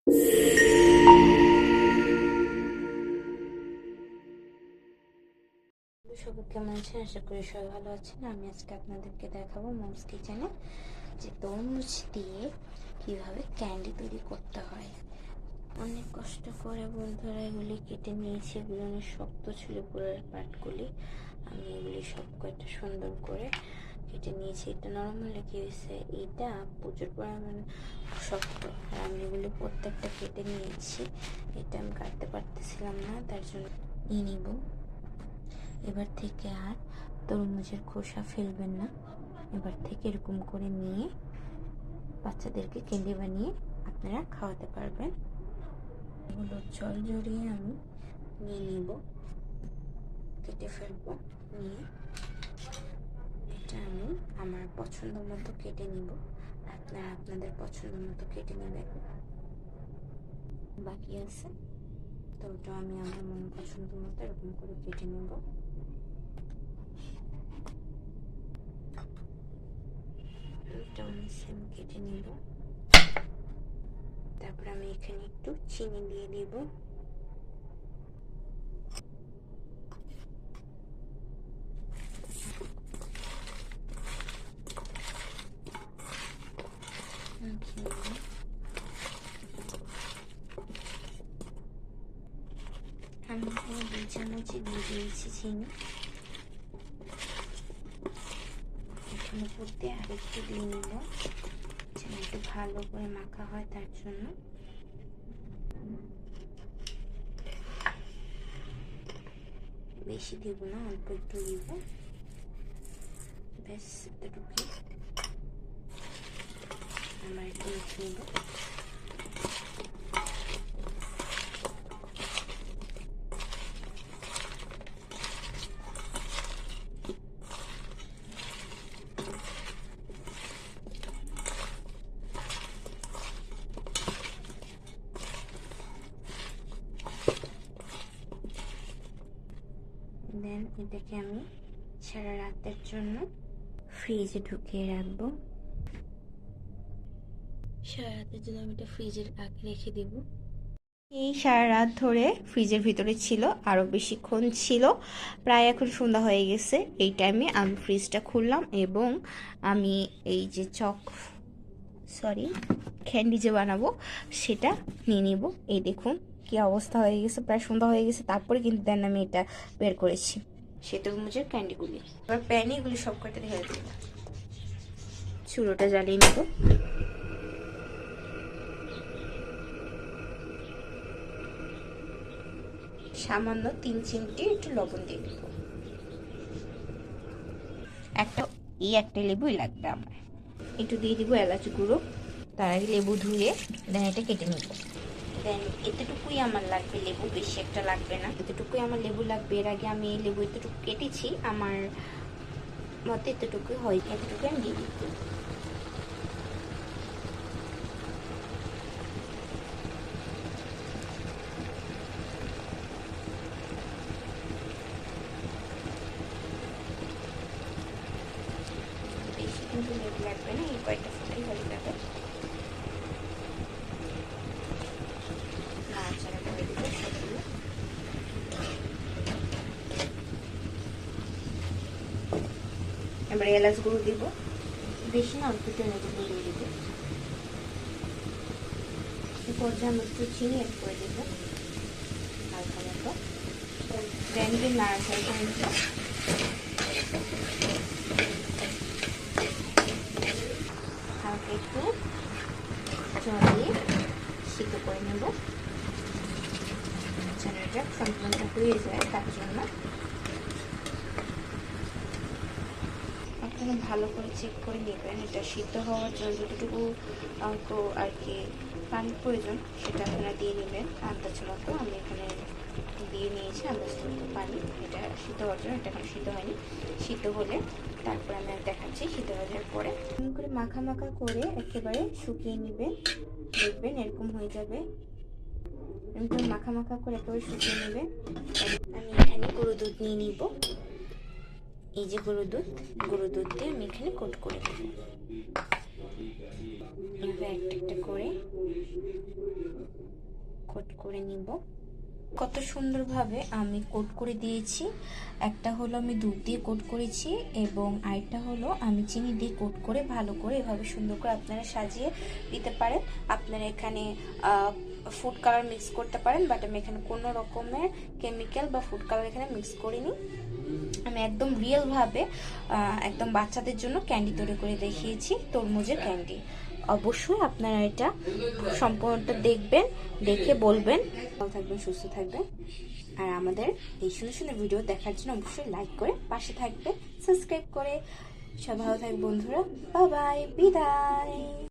সবাই কেমন আছেন? আশা করি সবাই ভালো আছেন। আমি আজকে আপনাদেরকে দেখাবো মমস কিচেনে যে তরমুজ দিয়ে কিভাবে ক্যান্ডি তৈরি করতে হয়। অনেক কষ্ট করে বন্ধুরা এগুলি কেটে নিয়েছি। এগুলো অনেক শক্ত ছিল পুরোর পাটগুলি। আমি এগুলি সব কয়টা সুন্দর করে কেটে নিয়েছি। এটা নরম হলে কি হয়েছে, এটা প্রচুর পরিমাণ শক্ত, আর আমি এগুলি প্রত্যেকটা কেটে নিয়েছি। এটা আমি কাটতে পারতেছিলাম না, তার জন্য নিয়ে নিব। এবার থেকে আর তরমুজের খোসা ফেলবেন না। এবার থেকে এরকম করে নিয়ে বাচ্চাদেরকে ক্যান্ডি বানিয়ে আপনারা খাওয়াতে পারবেন। এগুলো জল জড়িয়ে আমি নিয়ে নিব, কেটে ফেলবো। নিয়ে এটা আমি আমার পছন্দ মতো কেটে নিব। আপনারা আপনাদের পছন্দ মতো কেটে নেবেন। বাকি আছে তো ওটা আমি আমার মন পছন্দ মতো এরকম করে কেটে নেব। সেম কেটে নিব। তারপর আমি এখানে একটু চিনি দিয়ে দিব। আমি এখানে 2 চামচ দিয়ে দিয়েছি চিনি। এখানে করতে আর একটু দিয়ে নিব, যেন একটু ভালো করে মাখা হয়, তার জন্য। বেশি দিব না, অল্প একটু দিব, ব্যাস এতটুকু। আমার একটু মেখে নেব। দেন এটাকে আমি সারা রাতের জন্য ফ্রিজে ঢুকিয়ে রাখবো। সারা রাতের জন্য আমি এটা ফ্রিজে রেখে দেব। এই সারা রাত ধরে ফ্রিজের ভিতরে ছিল, আরও বেশিক্ষণ ছিল। প্রায় এখন সন্ধ্যা হয়ে গেছে। এই টাইমে আমি ফ্রিজটা খুললাম এবং আমি এই যে ক্যান্ডি যে বানাবো সেটা নিয়ে নিব। এই দেখুন কি অবস্থা হয়ে গেছে, প্রায় সন্ধ্যা হয়ে গেছে। তারপরে কিন্তু দেন আমি এটা বের করেছি, সে তরমুজের ক্যান্ডিগুলি। এবার প্যানে এগুলি সব কটা ঢেলে দেব। চুলোটা জ্বালিয়ে নেব। সামান্য 3 চিমটি একটু লবণ দিয়ে দেব। একটা লেবুই লাগবে আমার। একটু দিয়ে দিব এলাচ গুঁড়ো। তার আগে লেবু ধুয়ে দেন এটা কেটে নেব। দেন এতটুকুই আমার লাগবে লেবু, বেশি একটা লাগবে না। এতটুকুই আমার লেবু লাগবে। এর আগে আমি এই লেবু এতটুকু কেটেছি, আমার মতে এতটুকুই হয়। এতটুকু আমি দিয়ে দিব। বেশি কিন্তু লেবু লাগবে না, এই কয়েকটা ফুটাই হয়ে যাবে। নাড়াচাড়া করে দিব সবগুলো। এবার এলাচ গুঁড়ো দিব, বেশি না, অল্প একটু এলাচ গুঁড়ো দিয়ে দিব। এই পর্যায়ে আমি একটু চিনি অ্যাড করে দেব হালকা মতো। দেন নাড়াচাড়া করে দিব। হালকা একটু জল দিয়ে সিদ্ধ করে নেব, যেন এটা সম্পূর্ণ হয়ে যায়। তার জন্য আপনারা ভালো করে চেক করে নেবেন এটা সিদ্ধ হওয়ার জন্য যতটুকু অঙ্ক আর কি পানির প্রয়োজন সেটা আপনারা দিয়ে নেবেন আন্দাজ মতো। আমি এখানে দিয়ে নিয়েছি আন্দাজ মতো পানি। এটা সিদ্ধ হওয়ার জন্য, এটা এখন সিদ্ধ হয়নি। সিদ্ধ হলে তারপরে আমি দেখাচ্ছি। সিদ্ধ হয়ে যাওয়ার পরে এরকম করে মাখা মাখা করে একেবারে শুকিয়ে নেবেন। দেখবেন এরকম হয়ে যাবে। এরকম মাখা মাখা করে একেবারে শুকিয়ে নেবেন। আমি এখানে গরুর দুধ নিয়ে নিব। এই যে গরুর দুধ দিয়ে আমি এখানে কোট করে দেব। এভাবে একটা একটা করে করে নিব। কত সুন্দরভাবে আমি কোট করে দিয়েছি। একটা হলো আমি দুধ দিয়ে কোট করেছি এবং আরেকটা হলো আমি চিনি দিয়ে কোট করে ভালো করে এভাবে সুন্দর করে আপনারা সাজিয়ে দিতে পারেন। আপনারা এখানে ফুড কালার মিক্স করতে পারেন, বাট আমি এখানে কোনো রকমের কেমিক্যাল বা ফুড কালার এখানে মিক্স করিনি। আমি একদম রিয়েলভাবে একদম বাচ্চাদের জন্য ক্যান্ডি তৈরি করে দেখিয়েছি, তরমুজের ক্যান্ডি। অবশ্যই আপনারা এটা সম্পূর্ণটা দেখবেন, দেখে বলবেন। ভালো থাকবেন, সুস্থ থাকবেন, আর আমাদের এই সুন্দর সুন্দর ভিডিও দেখার জন্য অবশ্যই লাইক করে পাশে থাকবেন, সাবস্ক্রাইব করে। সব ভালো থাকবে বন্ধুরা, বাই বাই, বিদায়।